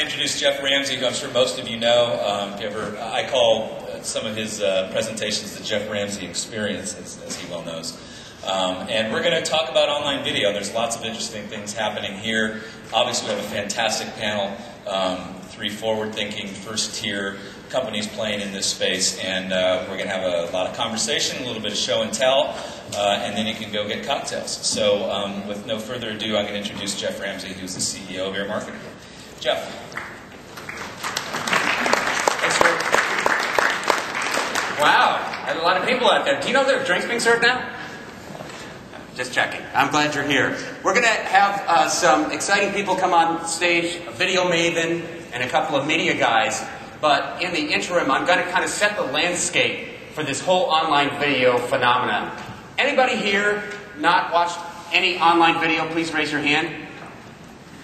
to introduce Geoff Ramsey, who I'm sure most of you know. I call some of his presentations the Geoff Ramsey experience, as he well knows. And we're going to talk about online video. There's lots of interesting things happening here. Obviously, we have a fantastic panel, 3 forward-thinking, first-tier companies playing in this space, and we're going to have a lot of conversation, a little bit of show and tell, and then you can go get cocktails. So with no further ado, I'm going to introduce Geoff Ramsey, who's the CEO of eMarketer. Geoff. Thanks, Rick. Wow, I have a lot of people out there. Do you know there are drinks being served now? Just checking. I'm glad you're here. We're going to have some exciting people come on stage, a video maven, and a couple of media guys. But in the interim, I'm going to kind of set the landscape for this whole online video phenomenon. Anybody here not watched any online video? Please raise your hand.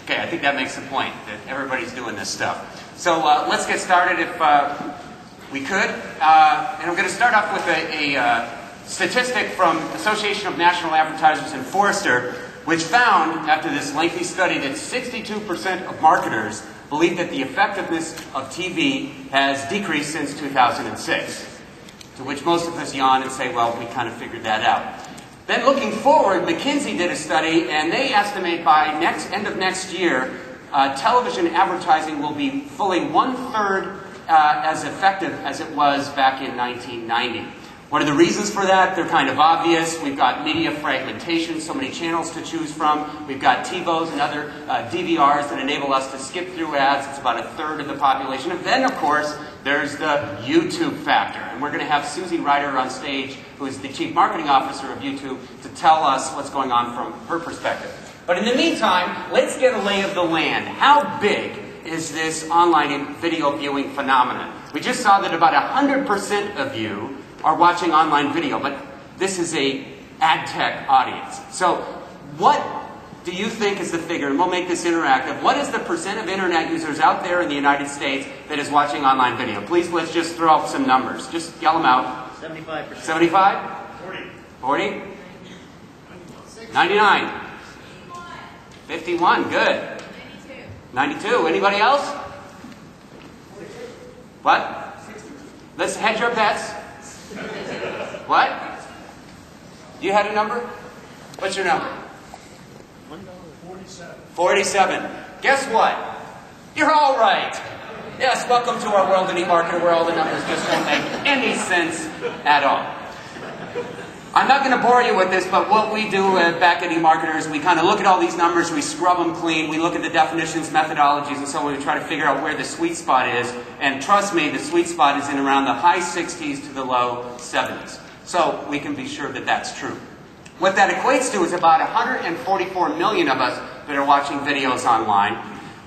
Okay, I think that makes the point, that everybody's doing this stuff. So let's get started if we could. And I'm going to start off with a statistic from Association of National Advertisers and Forrester, which found, after this lengthy study, that 62% of marketers believe that the effectiveness of TV has decreased since 2006. To which most of us yawn and say, well, we kind of figured that out. Then looking forward, McKinsey did a study, and they estimate by end of next year, television advertising will be fully 1/3 as effective as it was back in 1990. What are the reasons for that? They're kind of obvious. We've got media fragmentation, so many channels to choose from. We've got TiVos and other DVRs that enable us to skip through ads. It's about 1/3 of the population. And then, of course, there's the YouTube factor. And we're going to have Suzie Reider on stage, who is the Chief Marketing Officer of YouTube, to tell us what's going on from her perspective. But in the meantime, let's get a lay of the land. How big is this online video viewing phenomenon? We just saw that about 100% of you are watching online video, but this is a ad tech audience. So what do you think is the figure, and we'll make this interactive, what is the percent of internet users out there in the United States that is watching online video? Please, let's just throw out some numbers. Just yell them out. 75%. 75? 40? 99? 51, good. 92. Anybody else? What? Let's hedge your bets. What? You had a number? What's your number? $47. 47. Guess what? You're all right. Yes, welcome to our world in eMarketer where all the numbers just don't make any sense at all. I'm not going to bore you with this, but what we do back at eMarketer is we kind of look at all these numbers, we scrub them clean, we look at the definitions, methodologies, and so on. We try to figure out where the sweet spot is. And trust me, the sweet spot is in around the high 60s to the low 70s. So we can be sure that that's true. What that equates to is about 144 million of us that are watching videos online.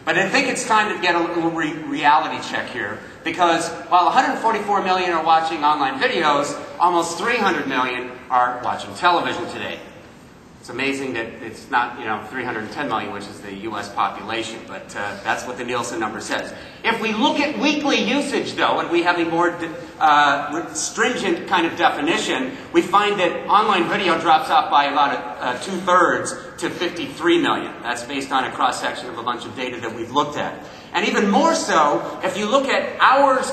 But I think it's time to get a little reality check here. Because while 144 million are watching online videos, almost 300 million are watching television today. It's amazing that it's not, 310 million, which is the U.S. population, but that's what the Nielsen number says. If we look at weekly usage, though, and we have a more stringent kind of definition, we find that online video drops off by about 2/3 to 53 million. That's based on a cross-section of a bunch of data that we've looked at. And even more so, if you look at hours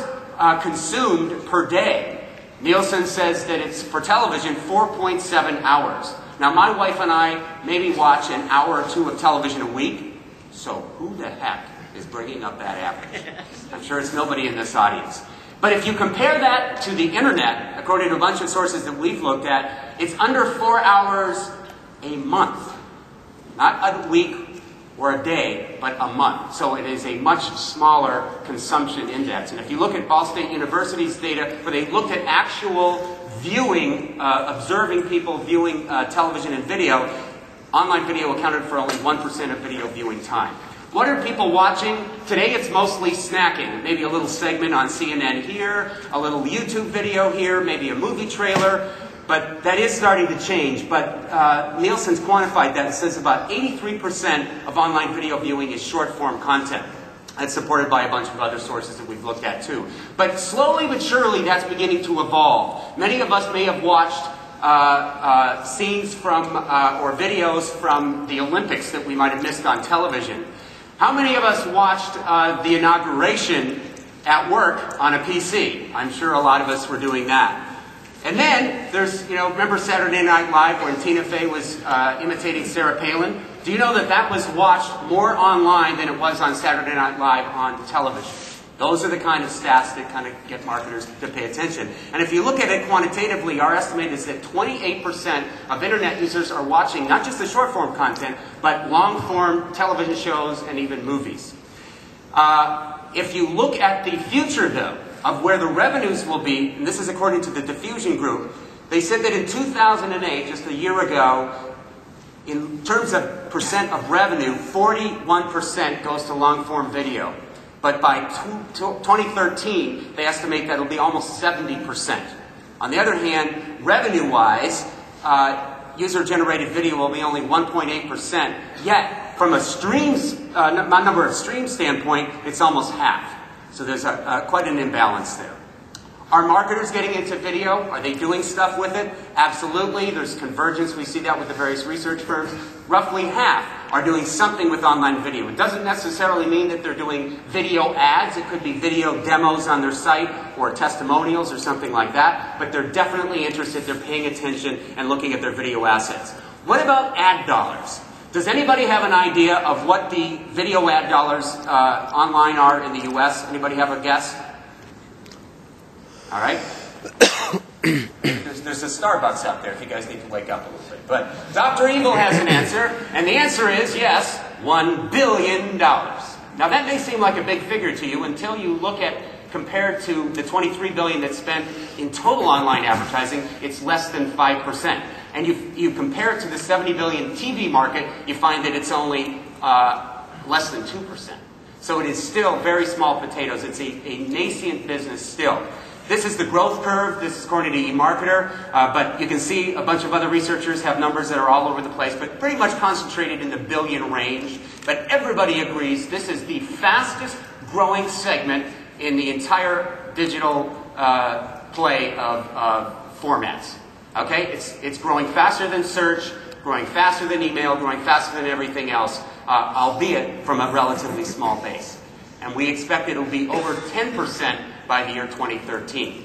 consumed per day, Nielsen says that it's, for television, 4.7 hours. Now, my wife and I maybe watch an hour or two of television a week, so who the heck is bringing up that average? I'm sure it's nobody in this audience. But if you compare that to the internet, according to a bunch of sources that we've looked at, it's under 4 hours a month. Not a week or a day, but a month. So it is a much smaller consumption index. And if you look at Ball State University's data, where they looked at actual viewing, observing people viewing television and video, online video accounted for only 1% of video viewing time. What are people watching? Today it's mostly snacking. Maybe a little segment on CNN here, a little YouTube video here, maybe a movie trailer. But that is starting to change. But Nielsen's quantified that. It says about 83% of online video viewing is short-form content. That's supported by a bunch of other sources that we've looked at too. But slowly but surely that's beginning to evolve. Many of us may have watched scenes from or videos from the Olympics that we might have missed on television. How many of us watched the inauguration at work on a PC? I'm sure a lot of us were doing that. And then there's, remember Saturday Night Live when Tina Fey was imitating Sarah Palin? Do you know that that was watched more online than it was on Saturday Night Live on television? Those are the kind of stats that kind of get marketers to pay attention. And if you look at it quantitatively, our estimate is that 28% of internet users are watching not just the short form content, but long form television shows and even movies. If you look at the future, though, of where the revenues will be, and this is according to the Diffusion Group, they said that in 2008, just a year ago, in terms of percent of revenue, 41% goes to long form video. But by 2013, they estimate that it'll be almost 70%. On the other hand, revenue-wise, user-generated video will be only 1.8%. Yet, from a number of streams standpoint, it's almost half. So there's quite an imbalance there. Are marketers getting into video? Are they doing stuff with it? Absolutely. There's convergence. We see that with the various research firms. Roughly half are doing something with online video. It doesn't necessarily mean that they're doing video ads. It could be video demos on their site or testimonials or something like that. But they're definitely interested. They're paying attention and looking at their video assets. What about ad dollars? Does anybody have an idea of what the video ad dollars online are in the US? Anybody have a guess? All right. There's a Starbucks out there if you guys need to wake up a little bit. But Dr. Evil has an answer, and the answer is yes, $1 billion. Now that may seem like a big figure to you until you look at, compared to the $23 billion that's spent in total online advertising, it's less than 5%. And you compare it to the $70 billion TV market, you find that it's only less than 2%. So it is still very small potatoes. It's a nascent business still. This is the growth curve. This is according to eMarketer. But you can see a bunch of other researchers have numbers that are all over the place, but pretty much concentrated in the billion range. But everybody agrees this is the fastest growing segment in the entire digital play of formats. Okay? It's growing faster than search, growing faster than email, growing faster than everything else, albeit from a relatively small base. And we expect it'll be over 10% by the year 2013.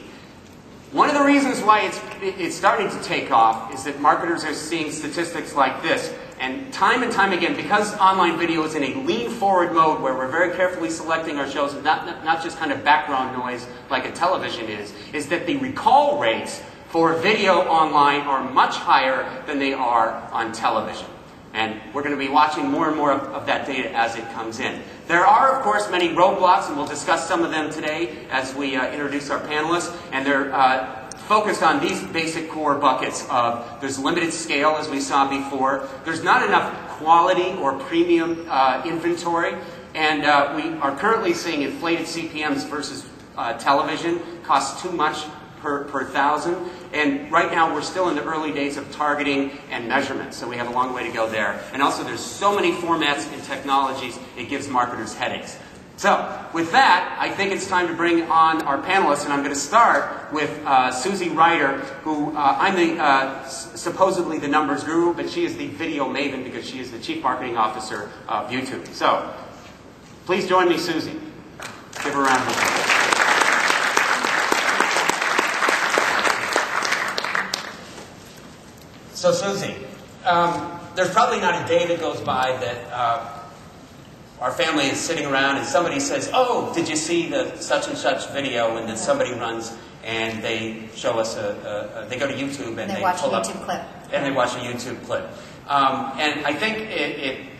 One of the reasons why it's starting to take off is that marketers are seeing statistics like this. And time again, because online video is in a lean-forward mode where we're very carefully selecting our shows, and not just kind of background noise like a television is that the recall rates for video online are much higher than they are on television. And we're going to be watching more and more of that data as it comes in. There are, of course, many roadblocks, and we'll discuss some of them today as we introduce our panelists. And they're focused on these basic core buckets of there's limited scale, as we saw before. There's not enough quality or premium inventory. And we are currently seeing inflated CPMs versus television. Costs too much per thousand. And right now we're still in the early days of targeting and measurement, so we have a long way to go there. And also there's so many formats and technologies, it gives marketers headaches. So with that, I think it's time to bring on our panelists, and I'm going to start with Suzie Reider, who I'm supposedly the numbers guru, but she is the video maven because she is the Chief Marketing Officer of YouTube. So please join me, Suzie. Give her a round of applause. So Suzie, there's probably not a day that goes by that our family is sitting around and somebody says, "Oh, did you see the such and such video?" And then somebody runs and they show us they go to YouTube and they watch a pull up YouTube clip. And they watch a YouTube clip. And I think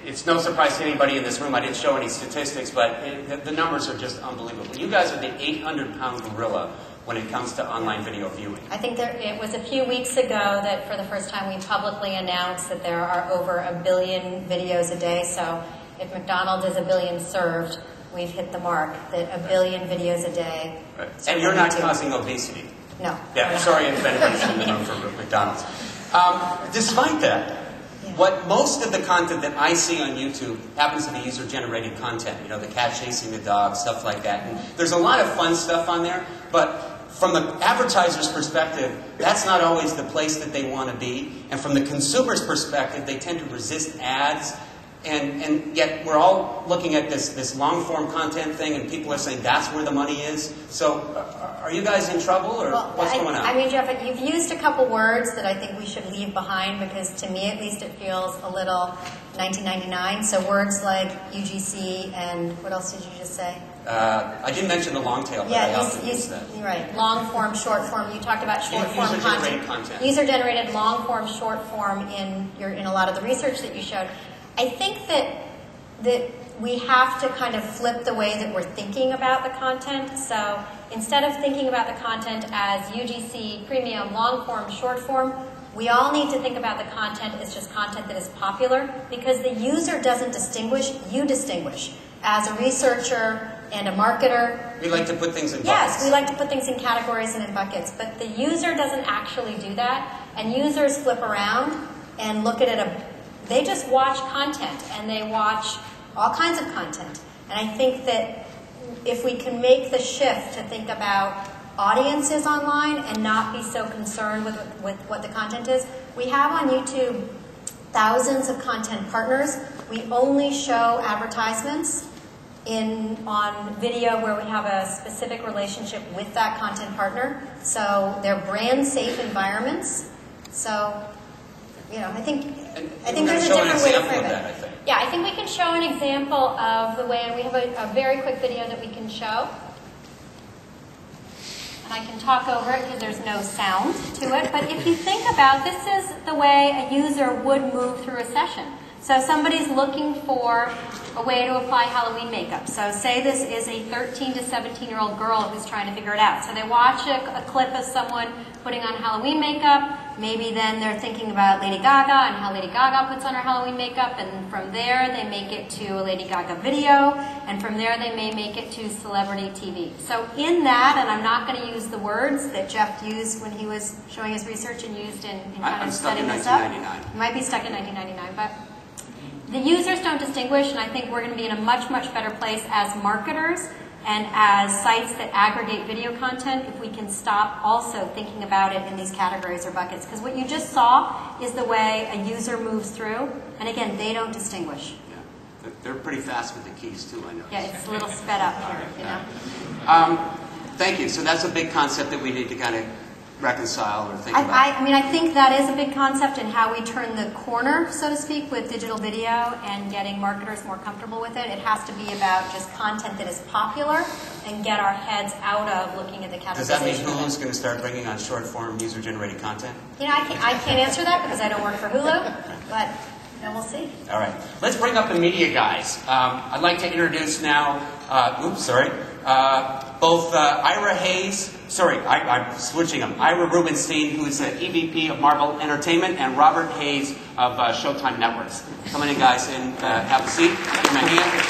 it's no surprise to anybody in this room. I didn't show any statistics, but the numbers are just unbelievable. You guys are the 800-pound gorilla when it comes to online video viewing. I think it was a few weeks ago that for the first time we publicly announced that there are over 1 billion videos a day. So if McDonald's is 1 billion served, we've hit the mark that 1 billion videos a day. Right. And you're not causing obesity. No. Yeah, sorry if anybody's in the room for McDonald's. Despite that, what most of the content that I see on YouTube happens to be user-generated content. You know, the cat chasing the dog, stuff like that. And there's a lot of fun stuff on there, but from the advertiser's perspective, that's not always the place that they want to be. And from the consumer's perspective, they tend to resist ads And yet we're all looking at this long-form content thing, and people are saying that's where the money is. So are you guys in trouble, or what's going on? I mean, Geoff, you've used a couple words that I think we should leave behind, because to me at least it feels a little 1999. So words like UGC and what else did you just say? I didn't mention the long tail, but I often use that. You're right. Long form, short form. You talked about short form content. User-generated long form, short form in a lot of the research that you showed. I think that we have to kind of flip the way that we're thinking about the content. So instead of thinking about the content as UGC, premium, long form, short form, we all need to think about the content as just content that is popular, because the user doesn't distinguish, you distinguish. As a researcher and a marketer, we like to put things in buckets. Yes, we like to put things in categories and in buckets, but the user doesn't actually do that, and users flip around and look at it. They just watch content, and they watch all kinds of content. And I think that if we can make the shift to think about audiences online and not be so concerned with what the content is. We have on YouTube thousands of content partners. We only show advertisements on video where we have a specific relationship with that content partner. So they're brand safe environments. So, I think there's a different way to frame it. Yeah, I think we can show an example of the way, and we have a very quick video that we can show. And I can talk over it because there's no sound to it. But if you think about, this is the way a user would move through a session. So somebody's looking for a way to apply Halloween makeup. So say this is a 13 to 17-year-old girl who's trying to figure it out. So they watch a clip of someone putting on Halloween makeup. Maybe then they're thinking about Lady Gaga and how Lady Gaga puts on her Halloween makeup. And from there, they make it to a Lady Gaga video. And from there, they may make it to celebrity TV. So in that, and I'm not going to use the words that Geoff used when he was showing his research and used in kind of setting this up. You might be stuck in 1999, but the users don't distinguish, and I think we're going to be in a much, much better place as marketers and as sites that aggregate video content if we can stop also thinking about it in these categories or buckets. Because what you just saw is the way a user moves through, and again, they don't distinguish. Yeah, they're pretty fast with the keys too, I know. Yeah, it's a little sped up here, Thank you. So that's a big concept that we need to kind of reconcile or think about. I think that is a big concept in how we turn the corner, so to speak, with digital video and getting marketers more comfortable with it. It has to be about just content that is popular and get our heads out of looking at the categorization. Does that mean Hulu's going to start bringing on short-form, user-generated content? I can't answer that because I don't work for Hulu, but we'll see. All right. Let's bring up the media guys. I'd like to introduce now, both Ira Hayes, I'm switching them. Ira Rubenstein, who is the EVP of Marvel Entertainment, and Robert Hayes of Showtime Networks. Come on in, guys, and have a seat. Give them a hand.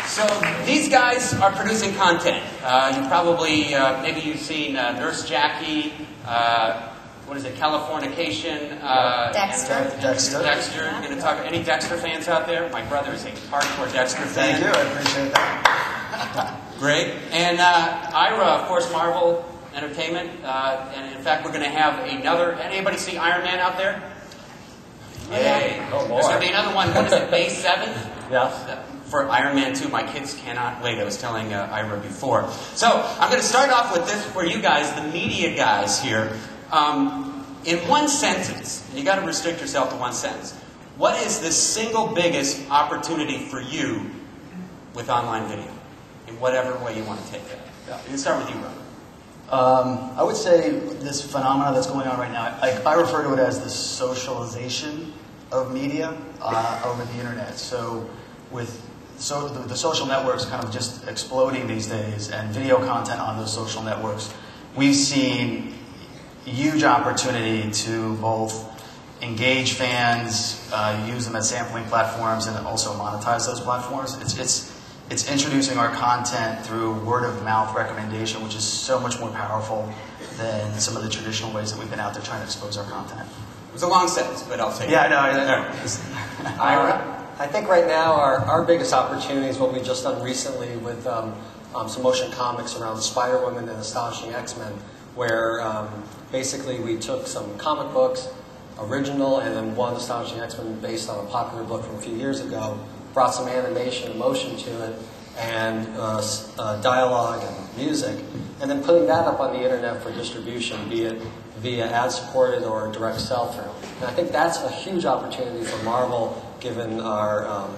So these guys are producing content. You probably, maybe you've seen Nurse Jackie, Californication. Dexter. Dexter. You're going to talk. Any Dexter fans out there? My brother is a hardcore Dexter fan. Thank you. I appreciate that. Great. And Ira, of course, Marvel Entertainment. And in fact, we're going to have another. Anybody see Iron Man out there? Yay! Oh, Lord. There's going to be another one. What is it? May 7th. Yes. For Iron Man 2, my kids cannot wait. I was telling Ira before. So I'm going to start off with this for you guys, the media guys here. In one sentence, you got to restrict yourself to one sentence. What is the single biggest opportunity for you with online video? In whatever way you want to take it. Yeah. You can start with you, Robert. I would say this phenomenon that's going on right now, I refer to it as the socialization of media over the internet. So the social networks kind of just exploding these days, and video content on those social networks, we've seen huge opportunity to both engage fans, use them as sampling platforms, and also monetize those platforms. It's introducing our content through word-of-mouth recommendation, which is so much more powerful than some of the traditional ways that we've been out there trying to expose our content. It was a long sentence, but I'll take it. Yeah, I know. Ira? I think right now our biggest opportunity is what we've just done recently with some motion comics around Spider-Woman and Astonishing X-Men, where basically we took some comic books, original, and then One Astonishing X-Men based on a popular book from a few years ago, brought some animation and motion to it, and dialogue and music, and then putting that up on the internet for distribution, be it via ad-supported or direct sell-through. And I think that's a huge opportunity for Marvel, given our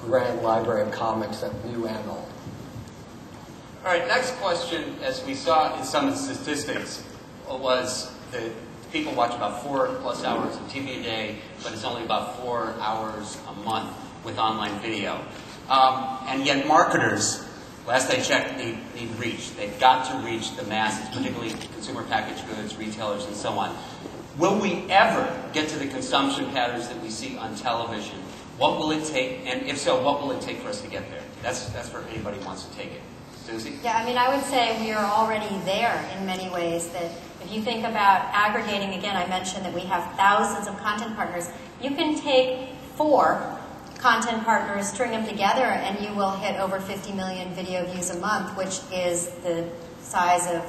grand library of comics, that new and old. All right, next question, as we saw in some of the statistics, was that people watch about 4+ hours of TV a day, but it's only about 4 hours a month with online video. And yet marketers, last I checked, need reach. They've got to reach the masses, particularly consumer packaged goods, retailers, and so on. Will we ever get to the consumption patterns that we see on television? What will it take? And if so, what will it take for us to get there? That's for anybody who wants to take it. Susie? Yeah, I mean, I would say we are already there in many ways. That if you think about aggregating, again, I mentioned that we have thousands of content partners. You can take 4 content partners, string them together, and you will hit over 50 million video views a month, which is the size of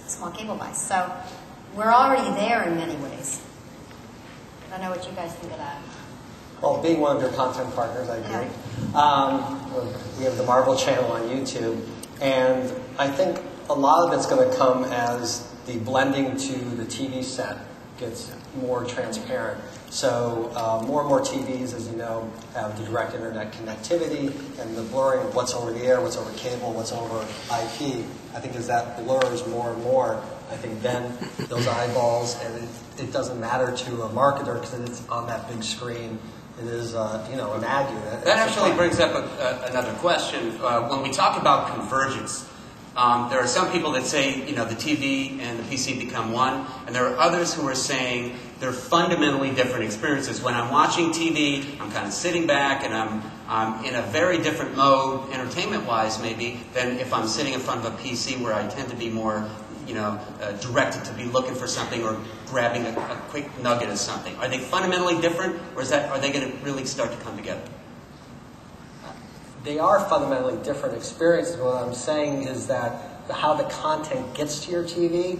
small cable buys. So we're already there in many ways. I don't know what you guys think of that. Well, being one of your content partners, I agree. Yeah. We have the Marvel channel on YouTube, and I think a lot of it's going to come as the blending to the TV set gets more transparent. So more and more TVs, as you know, have the direct internet connectivity, and the blurring of what's over the air, what's over cable, what's over IP. I think as that blurs more and more, I think then those eyeballs, and it doesn't matter to a marketer because it's on that big screen. It is, an ad unit. That actually brings up another question. When we talk about convergence, there are some people that say, the TV and the PC become one, and there are others who are saying they're fundamentally different experiences. When I'm watching TV, I'm kind of sitting back, and I'm in a very different mode, entertainment-wise maybe, than if I'm sitting in front of a PC where I tend to be more directed to be looking for something or grabbing a quick nugget of something. Are they fundamentally different, or are they going to really start to come together? They are fundamentally different experiences. What I'm saying is that how the content gets to your TV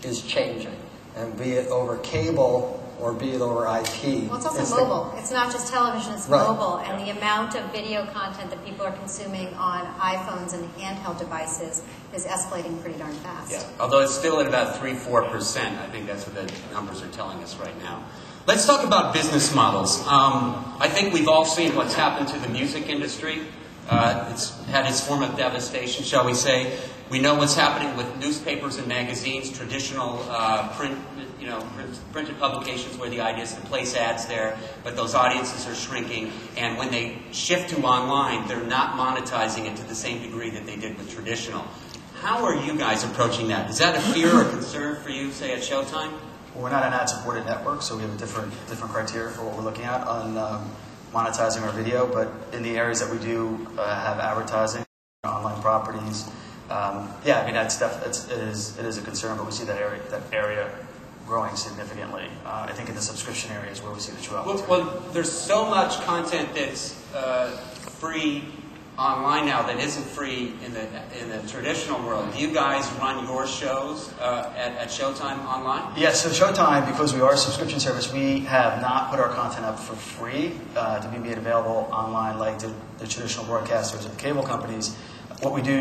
is changing, and be it over cable or be it over IP. Well, it's also mobile. It's not just television, it's mobile. And the amount of video content that people are consuming on iPhones and handheld devices is escalating pretty darn fast. Yeah, although it's still at about 3-4%. I think that's what the numbers are telling us right now. Let's talk about business models. I think we've all seen what's happened to the music industry. It's had its form of devastation, shall we say. We know what's happening with newspapers and magazines, traditional printed publications where the idea is to place ads there, but those audiences are shrinking. And when they shift to online, they're not monetizing it to the same degree that they did with traditional. How are you guys approaching that? Is that a fear or concern for you, say, at Showtime? Well, we're not an ad-supported network, so we have a different criteria for what we're looking at on monetizing our video. But in the areas that we do have advertising, online properties, it is a concern, but we see that area growing significantly. I think in the subscription area is where we see the true opportunity. Well, there's so much content that's free online now that isn't free in the traditional world. Do you guys run your shows at Showtime online? Yes, so Showtime, because we are a subscription service, we have not put our content up for free to be made available online like the traditional broadcasters or the cable companies. What we do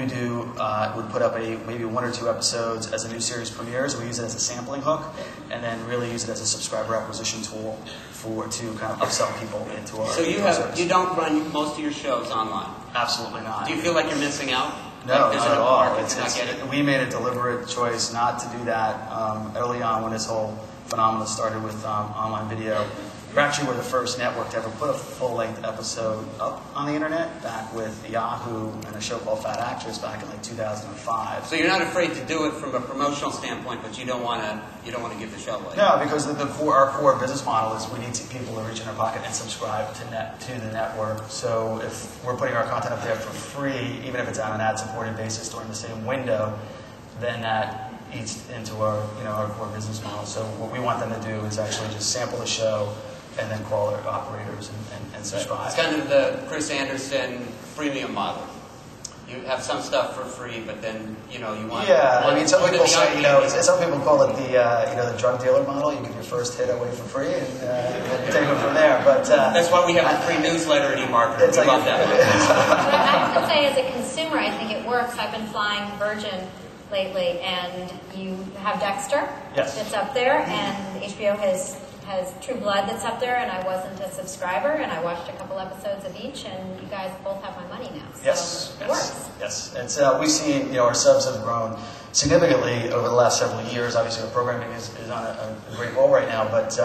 would put up maybe 1 or 2 episodes as a new series premieres. We use it as a sampling hook, and then really use it as a subscriber acquisition tool to kind of upsell people into our. So you don't run most of your shows online? Absolutely not. Do you feel like you're missing out? No, not at all. We made a deliberate choice not to do that early on when this whole phenomenon started with online video. We actually were the first network to ever put a full-length episode up on the internet, back with Yahoo and a show called Fat Actress back in like 2005. So you're not afraid to do it from a promotional standpoint, but you don't want to give the show away. No, because our core business model is we need people to reach in their pocket and subscribe to the network. So if we're putting our content up there for free, even if it's on an ad-supported basis during the same window, then that eats into our core business model. So what we want them to do is actually just sample the show and then call their operators and subscribe. It's kind of the Chris Anderson freemium model. You have some stuff for free, but then, you want... Yeah, I mean, some people say, some people call it the drug dealer model. You give your first hit away for free and take it from there. But that's why we have a free newsletter at eMarketer. We love that. But I have to say, as a consumer, I think it works. I've been flying Virgin lately, and you have Dexter. Yes. That's up there, and HBO has True Blood that's up there, and I wasn't a subscriber, and I watched a couple episodes of each, and you guys both have my money now. So yes, it works. Yes, it's we've seen our subs have grown significantly over the last several years. Obviously, our programming is on a great roll right now, but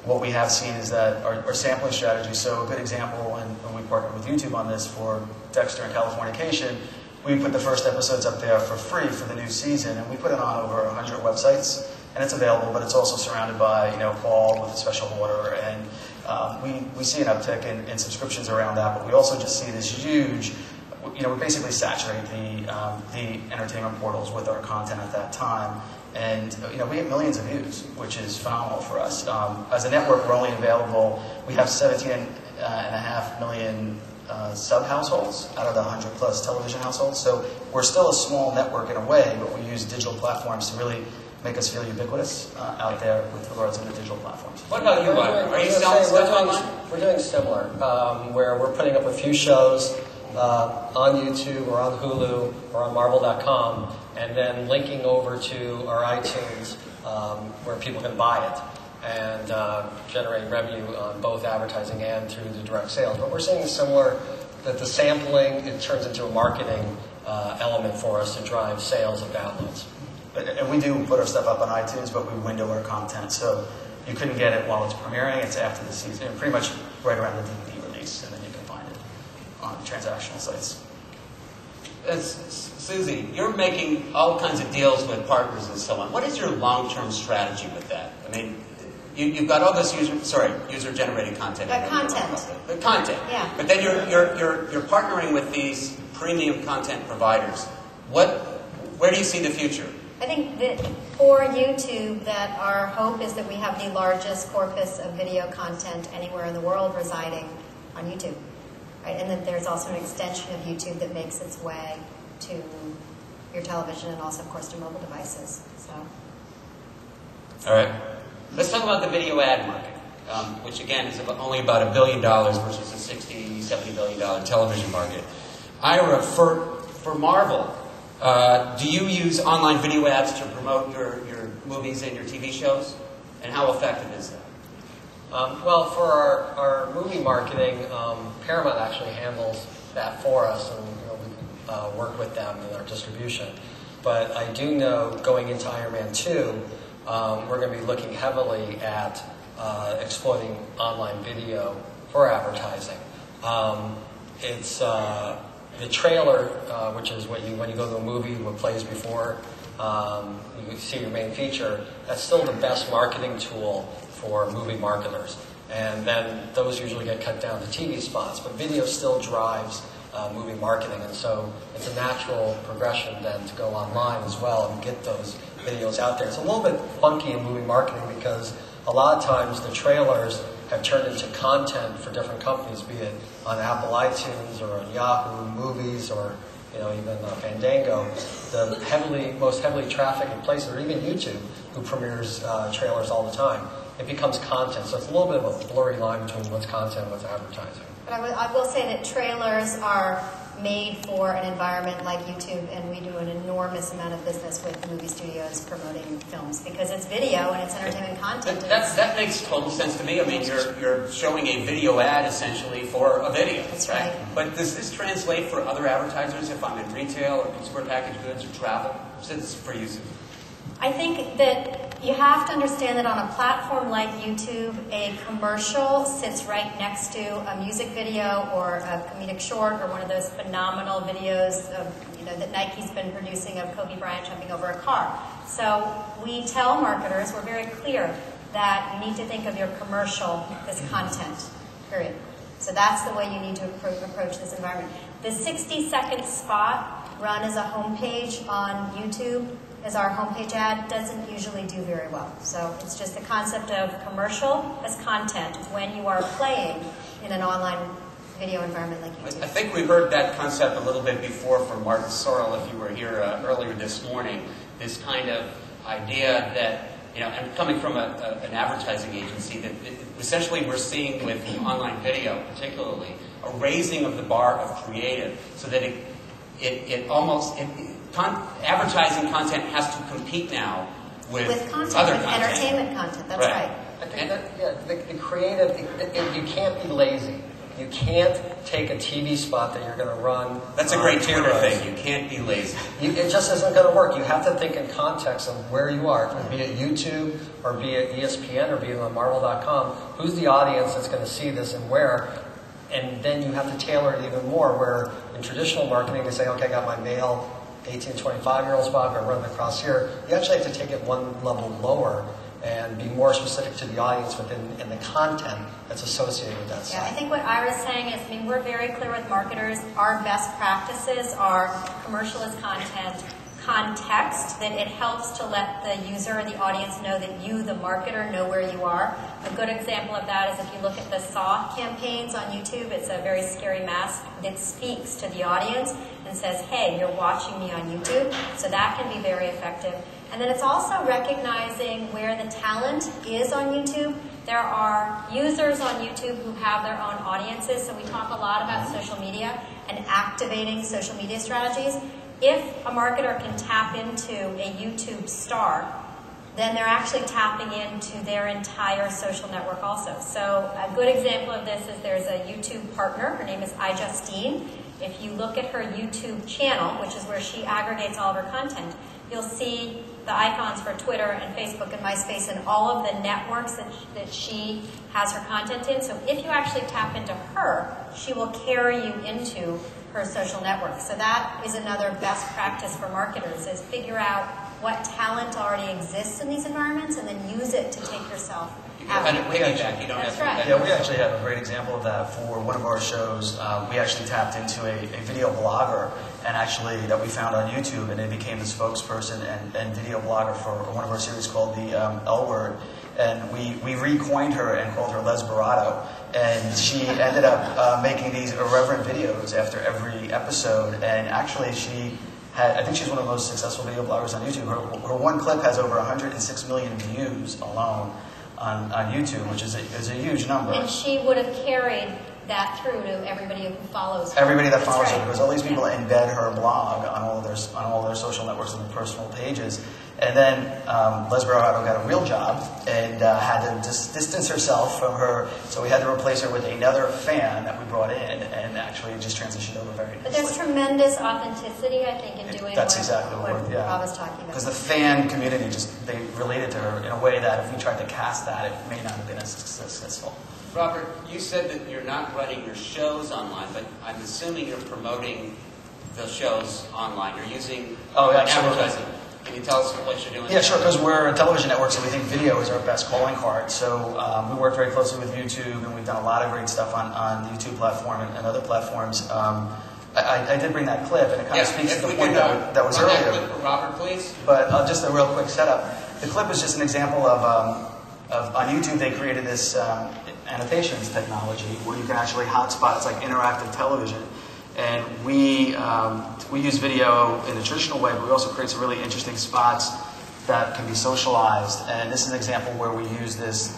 what we have seen is that our sampling strategy. So a good example, and we partnered with YouTube on this for Dexter and Californication. We put the first episodes up there for free for the new season, and we put it on over 100 websites. And it's available, but it's also surrounded by, Paul with a special order, and we see an uptick in subscriptions around that, but we also just see this huge, we basically saturate the entertainment portals with our content at that time, and, we get millions of views, which is phenomenal for us. As a network, we're only available, we have 17.5 million sub households out of the 100 plus television households, so we're still a small network in a way, but we use digital platforms to really make us feel ubiquitous out there with regards to the digital platforms. What about you, Mark? Are you selling stuff online? We're doing similar, where we're putting up a few shows on YouTube or on Hulu or on Marvel.com, and then linking over to our iTunes where people can buy it, and generating revenue on both advertising and through the direct sales. But we're seeing similar, that the sampling, it turns into a marketing element for us to drive sales of downloads. And we do put our stuff up on iTunes, but we window our content, so you couldn't get it while it's premiering. It's after the season, pretty much right around the DVD release, and then you can find it on transactional sites. Suzie, you're making all kinds of deals with partners and so on. What is your long-term strategy with that? I mean, you've got all this user-generated content. Content. The content. Yeah. But then you're partnering with these premium content providers. Where do you see the future? I think that for YouTube, that our hope is that we have the largest corpus of video content anywhere in the world residing on YouTube. Right? And that there's also an extension of YouTube that makes its way to your television and also, of course, to mobile devices. So. All right. Let's talk about the video ad market, which, again, is only about $1 billion versus a $60, $70 billion television market. Ira, for Marvel, do you use online video ads to promote your movies and your TV shows? And how effective is that? Well, for our movie marketing, Paramount actually handles that for us, and we work with them in our distribution. But I do know going into Iron Man 2, we're going to be looking heavily at exploiting online video for advertising. It's the trailer, which is when you go to a movie, what plays before you see your main feature, that's still the best marketing tool for movie marketers. And then those usually get cut down to TV spots, but video still drives movie marketing, and so it's a natural progression then to go online as well and get those videos out there. It's a little bit funky in movie marketing because a lot of times the trailers have turned into content for different companies, be it on Apple iTunes or on Yahoo Movies or even Fandango. The most heavily trafficked places, or even YouTube, who premieres trailers all the time. It becomes content, so it's a little bit of a blurry line between what's content and what's advertising. But I will say that trailers are made for an environment like YouTube, and we do an enormous amount of business with movie studios promoting films because it's video and it's entertainment content. That makes total sense to me. I mean, you're showing a video ad essentially for a video. That's right. But does this translate for other advertisers if I'm in retail or consumer packaged goods or travel? Since for you, Suzie. I think that you have to understand that on a platform like YouTube, a commercial sits right next to a music video or a comedic short or one of those phenomenal videos of, that Nike's been producing of Kobe Bryant jumping over a car. So we tell marketers, we're very clear, that you need to think of your commercial as content, period. So that's the way you need to approach this environment. The 60-second spot run as a homepage on YouTube as our homepage ad doesn't usually do very well. So it's just the concept of commercial as content when you are playing in an online video environment like YouTube. I think we heard that concept a little bit before from Martin Sorrell, if you were here earlier this morning. This kind of idea that, and coming from an advertising agency, that essentially we're seeing with online video particularly, a raising of the bar of creative so that advertising content has to compete now with content, other with content. Entertainment content, that's right. I think that, the creative, you can't be lazy. You can't take a TV spot that you're going to run. That's a great tutor thing. You can't be lazy. It just isn't going to work. You have to think in context of where you are, be it YouTube or be it ESPN or be it on Marvel.com. Who's the audience that's going to see this and where? And then you have to tailor it even more, where in traditional marketing they say, okay, I got my male 18 to 25-year-old spot, I'm going to run it across here. You actually have to take it one level lower and be more specific to the audience within and the content that's associated with that site. Yeah, I think what Ira's saying is, we're very clear with marketers. Our best practices are commercial as content, context, that it helps to let the user or the audience know that you, the marketer, know where you are. A good example of that is if you look at the Saw campaigns on YouTube, it's a very scary mask that speaks to the audience and says, hey, you're watching me on YouTube. So that can be very effective. And then it's also recognizing where the talent is on YouTube. There are users on YouTube who have their own audiences, so we talk a lot about social media and activating social media strategies. If a marketer can tap into a YouTube star, then they're actually tapping into their entire social network also. So a good example of this is there's a YouTube partner. Her name is iJustine. If you look at her YouTube channel, which is where she aggregates all of her content, you'll see the icons for Twitter and Facebook and MySpace and all of the networks that she has her content in. So if you actually tap into her, she will carry you into her social network. So that is another best practice for marketers, is figure out what talent already exists in these environments and then use it to take yourself out. That's right. Yeah, we actually have a great example of that for one of our shows. We actually tapped into a video blogger and actually that we found on YouTube, and they became the spokesperson and video blogger for one of our series called the L Word. And we recoined her and called her Lesbarato. And she ended up making these irreverent videos after every episode. And actually I think she's one of the most successful video bloggers on YouTube. Her one clip has over 106 million views alone on YouTube, which is a huge number. And she would have carried that through to everybody who follows her. Everybody that follows her, because all these people embed her blog on all their social networks and their personal pages. And then Lesbarato got a real job and had to distance herself from her, so we had to replace her with another fan that we brought in, and actually just transitioned over very nicely. But there's tremendous authenticity, I think, in doing That's exactly what Rob was talking about. Because the fan community they related to her in a way that if we tried to cast that, it may not have been as successful. Robert, you said that you're not running your shows online, but I'm assuming you're promoting the shows online. You're using advertising. Can you tell us what you're doing? Yeah, sure, because we're a television network, so we think video is our best calling card. So we work very closely with YouTube, and we've done a lot of great stuff on the YouTube platform and other platforms. I did bring that clip, and it kind of speaks to the point that was earlier. Robert, please. But just a real quick setup. The clip is just an example of on YouTube, they created this annotations technology where you can actually hotspot. It's like interactive television. And we use video in a traditional way, but we also create some really interesting spots that can be socialized. And this is an example where we use this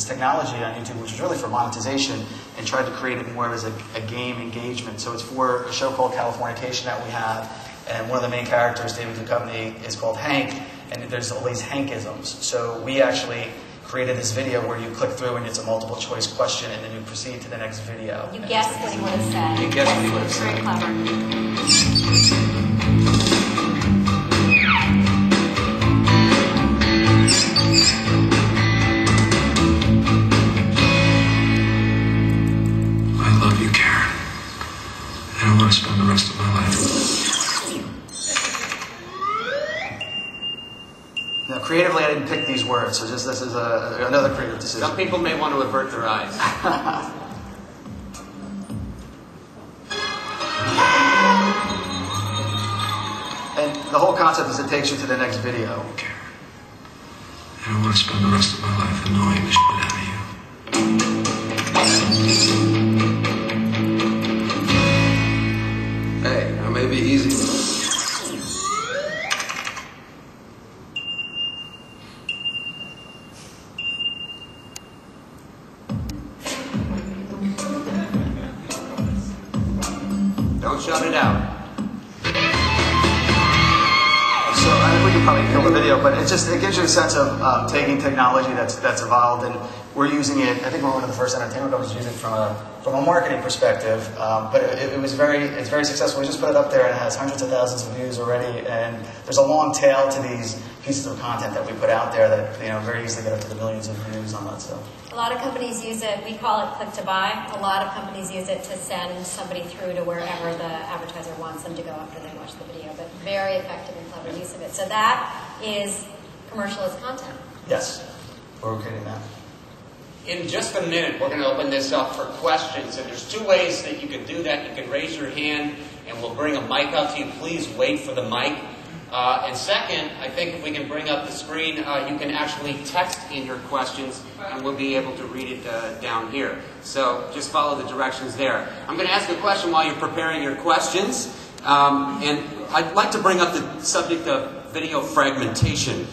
technology on YouTube, which is really for monetization, and tried to create it more as a game engagement. So it's for a show called Californication that we have, and one of the main characters, David Duchovny, is called Hank, and there's all these Hankisms. So we actually created this video where you click through and it's a multiple choice question, and then you proceed to the next video. You guess what he would have said. You guess what he would have said. Very clever. I love you, Karen. And I want to spend the rest of my life with you. Now, creatively, I didn't pick these words, so this is another creative decision. Some people may want to avert their eyes. And the whole concept is it takes you to the next video. Karen. And I want to spend the rest of my life annoying the shit out of you. shout it out. So I think we can probably kill the video, but it gives you a sense of taking technology that's evolved, and we're using it. I think we're one of the first entertainment companies to use it from a marketing perspective. But it's very successful. We just put it up there, and it has hundreds of thousands of views already. And there's a long tail to these pieces of content that we put out there that very easily get up to the millions of views on that stuff. A lot of companies use it. We call it click to buy. A lot of companies use it to send somebody through to wherever the advertiser wants them to go after they watch the video. But very effective and clever use of it. So that is commercial as content. Yes, we're creating that. In just a minute, we're going to open this up for questions. And there's two ways that you can do that. You can raise your hand, and we'll bring a mic out to you. Please wait for the mic. And second, I think if we can bring up the screen, you can actually text in your questions, and we'll be able to read it down here. So just follow the directions there. I'm going to ask a question while you're preparing your questions. And I'd like to bring up the subject of video fragmentation.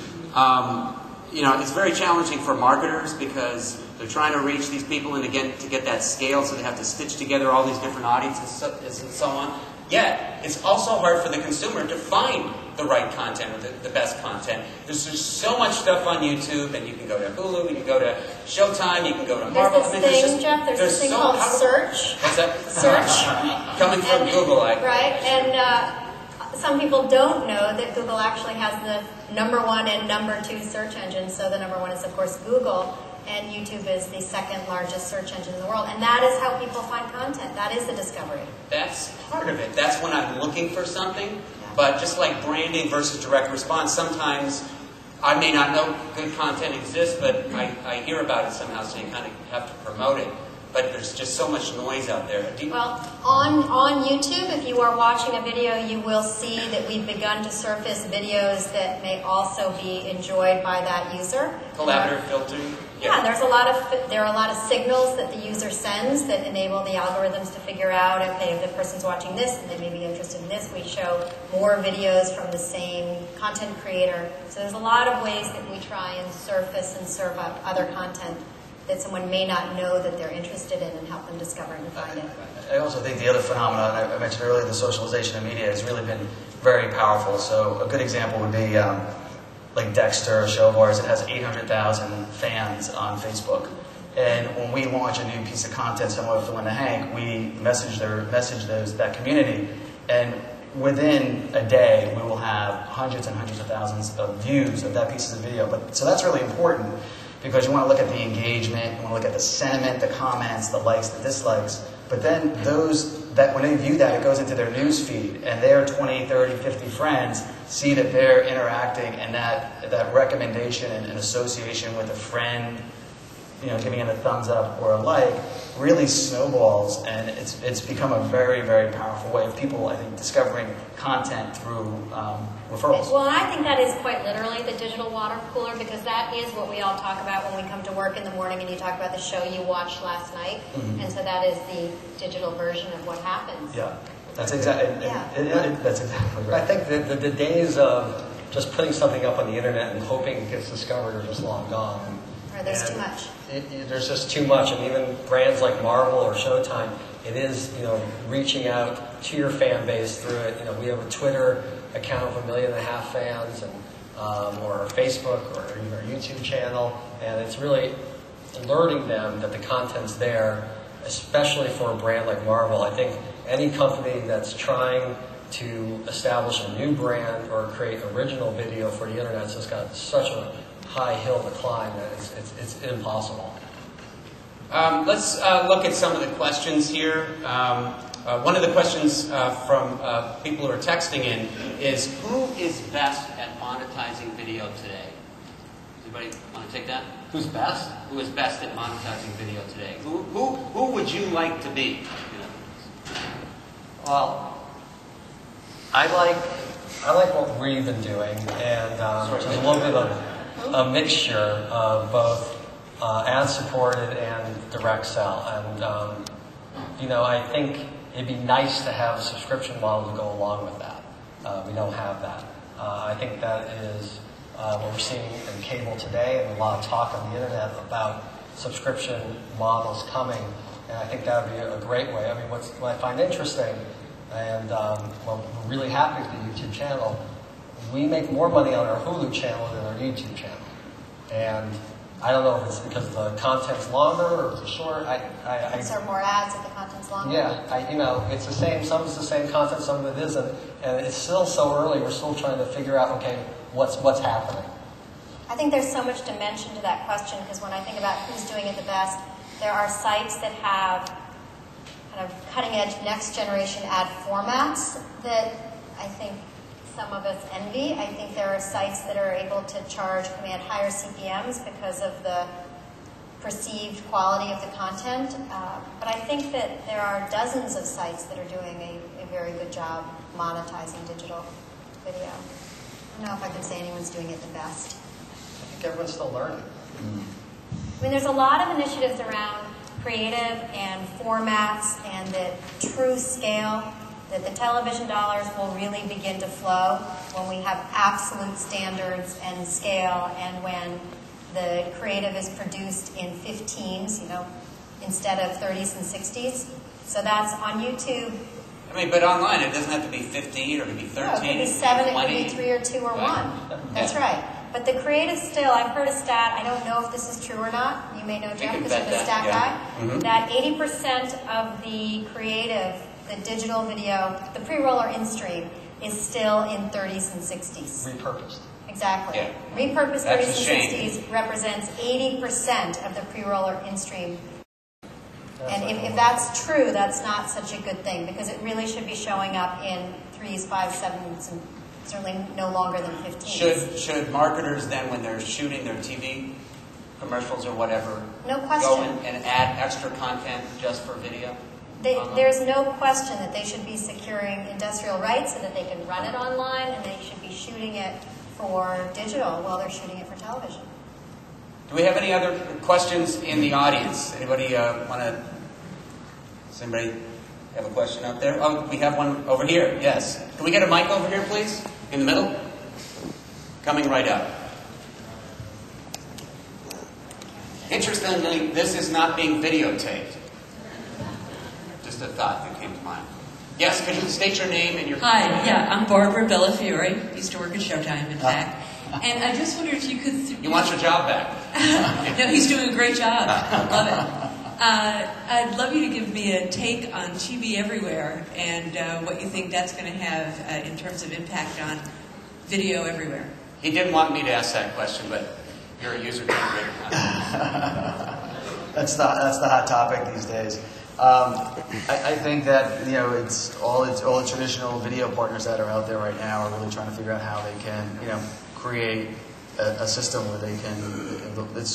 It's very challenging for marketers because they're trying to reach these people and to get that scale, so they have to stitch together all these different audiences and so on. Yet, it's also hard for the consumer to find the right content or the best content. There's so much stuff on YouTube, and you can go to Hulu, you can go to Showtime, you can go to Marvel. There's this thing, Jeff, there's this thing called search. What's that? Search. Coming from Google. Right, and some people don't know that Google actually has the #1 and #2 search engine. So the #1 is, of course, Google, and YouTube is the second largest search engine in the world. And that is how people find content. That is the discovery. That's part of it. That's when I'm looking for something. But just like branding versus direct response, sometimes I may not know good content exists, but I hear about it somehow, so you kind of have to promote it. But there's just so much noise out there. Well, on YouTube, if you are watching a video, you will see that we've begun to surface videos that may also be enjoyed by that user. Collaborative filtering. Yeah, there are a lot of signals that the user sends that enable the algorithms to figure out, okay, if the person's watching this and they may be interested in this, we show more videos from the same content creator. So there's a lot of ways that we try and surface and serve up other content that someone may not know that they're interested in and help them discover and find it. I also think the other phenomenon I mentioned earlier, the socialization of media, has really been very powerful. So a good example would be like Dexter, a show of ours. It has 800,000 fans on Facebook. And when we launch a new piece of content similar to Lynn and Hank, we message that community. And within a day, we will have hundreds and hundreds of thousands of views of that piece of video. So that's really important, because you want to look at the engagement, you want to look at the sentiment, the comments, the likes, the dislikes. But then when they view that, it goes into their news feed, and their 20, 30, 50 friends see that they're interacting, and that recommendation and association with a friend, giving it a thumbs up or a like, really snowballs, and it's become a very, very powerful way of people, I think, discovering content through referrals. Well, I think that is quite literally the digital water cooler, because that is what we all talk about when we come to work in the morning and you talk about the show you watched last night. Mm-hmm. And so that is the digital version of what happens. Yeah, that's exactly that's exactly right. I think that the days of just putting something up on the internet and hoping it gets discovered are just long gone. Or there's too much. There's just too much, and even brands like Marvel or Showtime, it is reaching out to your fan base through it. We have a Twitter account of 1.5 million fans, and or Facebook or our YouTube channel, and it's really alerting them that the content's there, especially for a brand like Marvel. I think any company that's trying to establish a new brand or create original video for the internet has just got such a high hill to climb that it's impossible. Let's look at some of the questions here. One of the questions from people who are texting in is, who is best at monetizing video today? Anybody want to take that? Who's best? Who is best at monetizing video today? Who would you like to be? Well, I like what we've been doing, and which is a little bit of a mixture of both ad-supported and direct sell. And I think it'd be nice to have a subscription model to go along with that. We don't have that. I think that is what we're seeing in cable today, and a lot of talk on the internet about subscription models coming. And I think that would be a great way. I mean, what I find interesting And well, we're really happy with the YouTube channel. We make more money on our Hulu channel than our YouTube channel. And I don't know if it's because the content's longer or it's short. Is there more ads if the content's longer? Yeah, it's the same. Some of it's the same content, some of it isn't. And it's still so early. We're still trying to figure out, okay, what's happening. I think there's so much dimension to that question, because when I think about who's doing it the best, there are sites that have kind of cutting-edge, next-generation ad formats that I think some of us envy. I think there are sites that are able to command higher CPMs because of the perceived quality of the content. But I think that there are dozens of sites that are doing a very good job monetizing digital video. I don't know if I could say anyone's doing it the best. I think everyone's still learning. I mean, there's a lot of initiatives around creative and formats and the true scale, that the television dollars will really begin to flow when we have absolute standards and scale, and when the creative is produced in 15s, instead of 30s and 60s. So that's on YouTube. I mean, but online it doesn't have to be 15 or it could be 13. No, it could be 7, it could be 3 or 2 or 1. That's right. But the creative still, I've heard a stat, I don't know if this is true or not, you may know, Geoff, because you're the stat guy, that 80% of the creative, the digital video, the pre-roll or in-stream, is still in 30s and 60s. Repurposed. Exactly. Yeah. Repurposed That's 30s and 60s represents 80% of the pre-roll or in-stream. And if that's true, that's not such a good thing, because it really should be showing up in 3s, 5s, 7s, and certainly no longer than 15s. Should marketers then, when they're shooting their TV commercials or whatever, No question. go and add extra content just for video? There's no question that they should be securing industrial rights so that they can run it online, and they should be shooting it for digital while they're shooting it for television. Do we have any other questions in the audience? Anybody want to? Does anybody have a question out there? Oh, we have one over here. Yes. Can we get a mic over here, please? In the middle? Coming right up. Interestingly, this is not being videotaped. Just a thought that came to mind. Yes, could you state your name and your... Hi, I'm Barbara Bellafiore. Used to work at Showtime, in fact. And I just wondered if you could... You want your job back? No, he's doing a great job. Love it. I'd love you to give me a take on TV Everywhere and what you think that's going to have in terms of impact on video everywhere. He didn't want me to ask that question, but you're a user. That's the hot topic these days. I think that it's all the traditional video partners that are out there right now are really trying to figure out how they can create a system where they can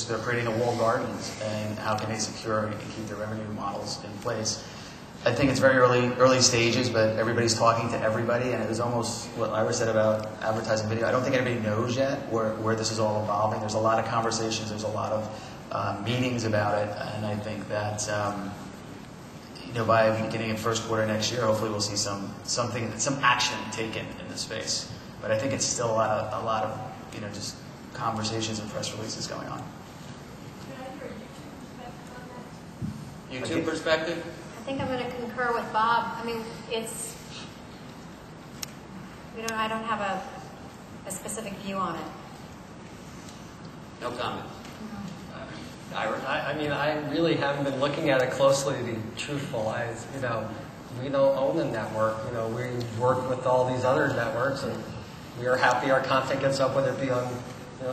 they're creating a walled gardens, and how can they secure and keep their revenue models in place. I think it's very early stages, but everybody's talking to everybody, and it was almost what Ira said about advertising video. I don't think anybody knows yet where this is all evolving. There's a lot of conversations, there's a lot of meetings about it, and I think that by beginning in first quarter next year, hopefully we'll see some action taken in this space. But I think it's still a lot of just conversations and press releases going on. YouTube perspective? I think I'm going to concur with Bob. I mean, I don't have a specific view on it. No comment. Ira? I really haven't been looking at it closely, to be truthful. We don't own the network. We work with all these other networks, and we are happy our content gets up, whether it be on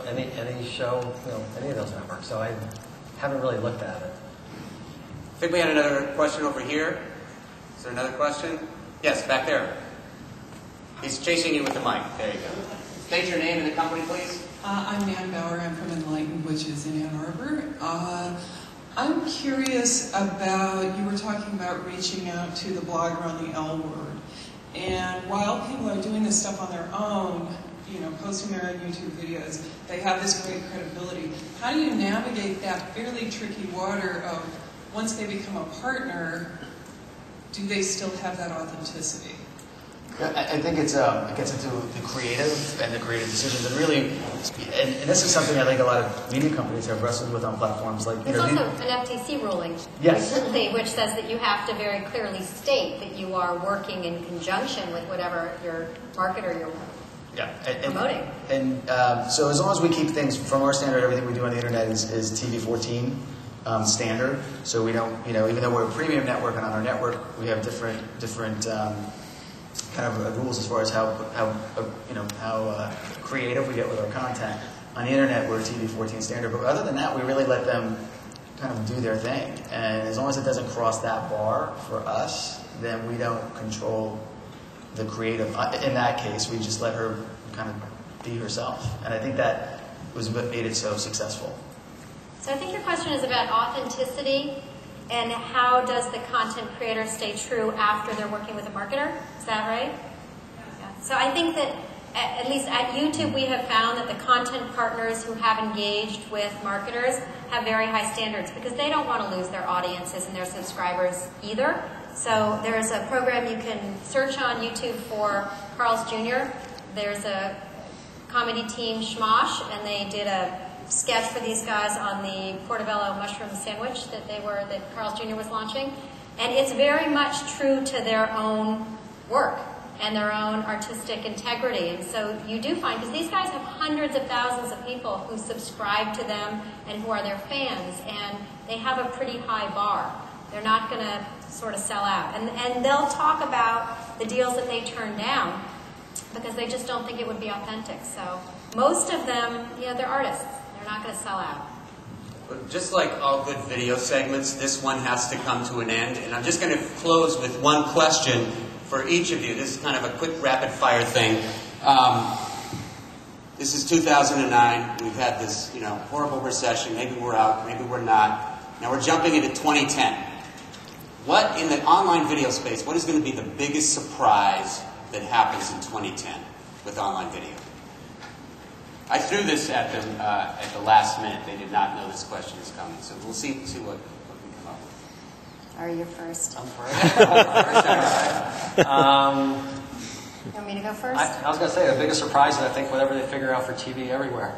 any show, any of those networks. So I haven't really looked at it. I think we had another question over here. Is there another question? Yes, back there. He's chasing you with the mic. There you go. State your name and the company, please. I'm Nan Bauer. I'm from Enlighten, which is in Ann Arbor. I'm curious about, you were talking about reaching out to the blogger on the L word. And while people are doing this stuff on their own, posting their own YouTube videos, they have this great credibility. How do you navigate that fairly tricky water of, once they become a partner, do they still have that authenticity? I think it gets into the creative and the creative decisions, and really, and this is something I think a lot of media companies have wrestled with on platforms like. There's also an FTC ruling recently, which says that you have to very clearly state that you are working in conjunction with whatever your marketer you're promoting. And so as long as we keep things from our standard, everything we do on the internet is TV 14 standard. So we don't, even though we're a premium network and on our network we have different kind of rules as far as how creative we get with our content. On the internet, we're TV 14 standard, but other than that, we really let them kind of do their thing. And as long as it doesn't cross that bar for us, then we don't control the creative. In that case, we just let her kind of be herself. And I think that was what made it so successful. So I think your question is about authenticity and how does the content creator stay true after they're working with a marketer? Is that right? Yeah. So I think that, at least at YouTube, we have found that the content partners who have engaged with marketers have very high standards because they don't want to lose their audiences and their subscribers either. So there's a program you can search on YouTube for Carl's Jr. There's a comedy team, Schmosh, and they did a sketch for these guys on the portobello mushroom sandwich that Carl's Jr. was launching. And it's very much true to their own work and their own artistic integrity. And so you do find, because these guys have hundreds of thousands of people who subscribe to them and who are their fans, and they have a pretty high bar. They're not going to sort of sell out. And they'll talk about the deals that they turn down because they just don't think it would be authentic. So most of them, they're artists. They're not going to sell out. Just like all good video segments, this one has to come to an end. And I'm just going to close with one question for each of you. This is kind of a quick rapid-fire thing. This is 2009. We've had this, horrible recession. Maybe we're out. Maybe we're not. Now we're jumping into 2010. What, in the online video space, what is going to be the biggest surprise that happens in 2010 with online video? I threw this at them at the last minute. They did not know this question was coming. So we'll see what we come up with. Are you first? I'm first. You want me to go first? I was going to say the biggest surprise is I think whatever they figure out for TV everywhere.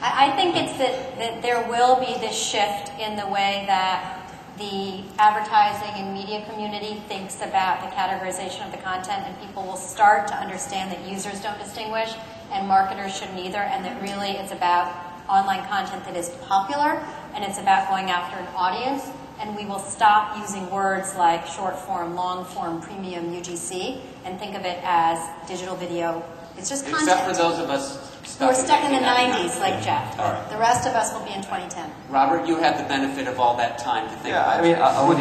I think it's that there will be this shift in the way that the advertising and media community thinks about the categorization of the content, and people will start to understand that users don't distinguish and marketers shouldn't either, and that really it's about online content that is popular and it's about going after an audience, and we will stop using words like short form, long form, premium, UGC, and think of it as digital video. It's just content. Except for those of us who are stuck in the 90s, like Jeff. All right. The rest of us will be in 2010. Robert, you had the benefit of all that time to think about it. I would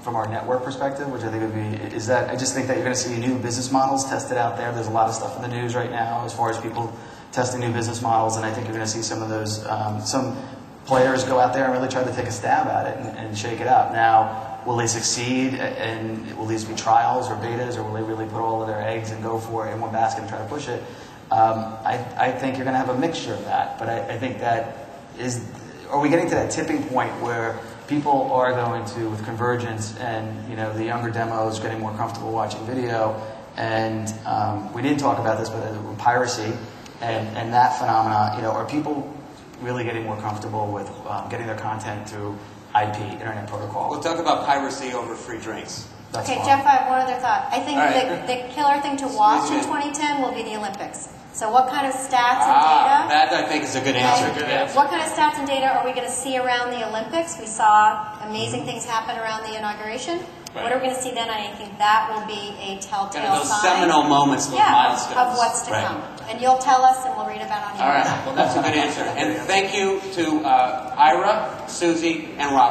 from our network perspective, which I think would be, is that I just think that you're going to see new business models tested out there. There's a lot of stuff in the news right now as far as people testing new business models, and I think you're going to see some of those, some players go out there and really try to take a stab at it and shake it up. Now, will they succeed, and will these be trials or betas, or will they really put all of their eggs and go for it in one basket and try to push it? I think you're going to have a mixture of that, but I think that is, are we getting to that tipping point where people are going to, with convergence and the younger demos getting more comfortable watching video, and we didn't talk about this, but piracy and that phenomena, are people really getting more comfortable with getting their content through IP, Internet Protocol? We'll talk about piracy over free drinks. That's okay, fine. Jeff, I have one other thought. I think the killer thing to watch in 2010 will be the Olympics. So what kind of stats and data? That I think is a good answer. What kind of stats and data are we going to see around the Olympics? We saw amazing things happen around the inauguration. Right. What are we going to see then? I think that will be a telltale Kind of those sign. seminal moments, those milestones. Of what's to come. And you'll tell us and we'll read about it on your All right, well that's a good answer. And thank you to Ira, Suzie, and Rob.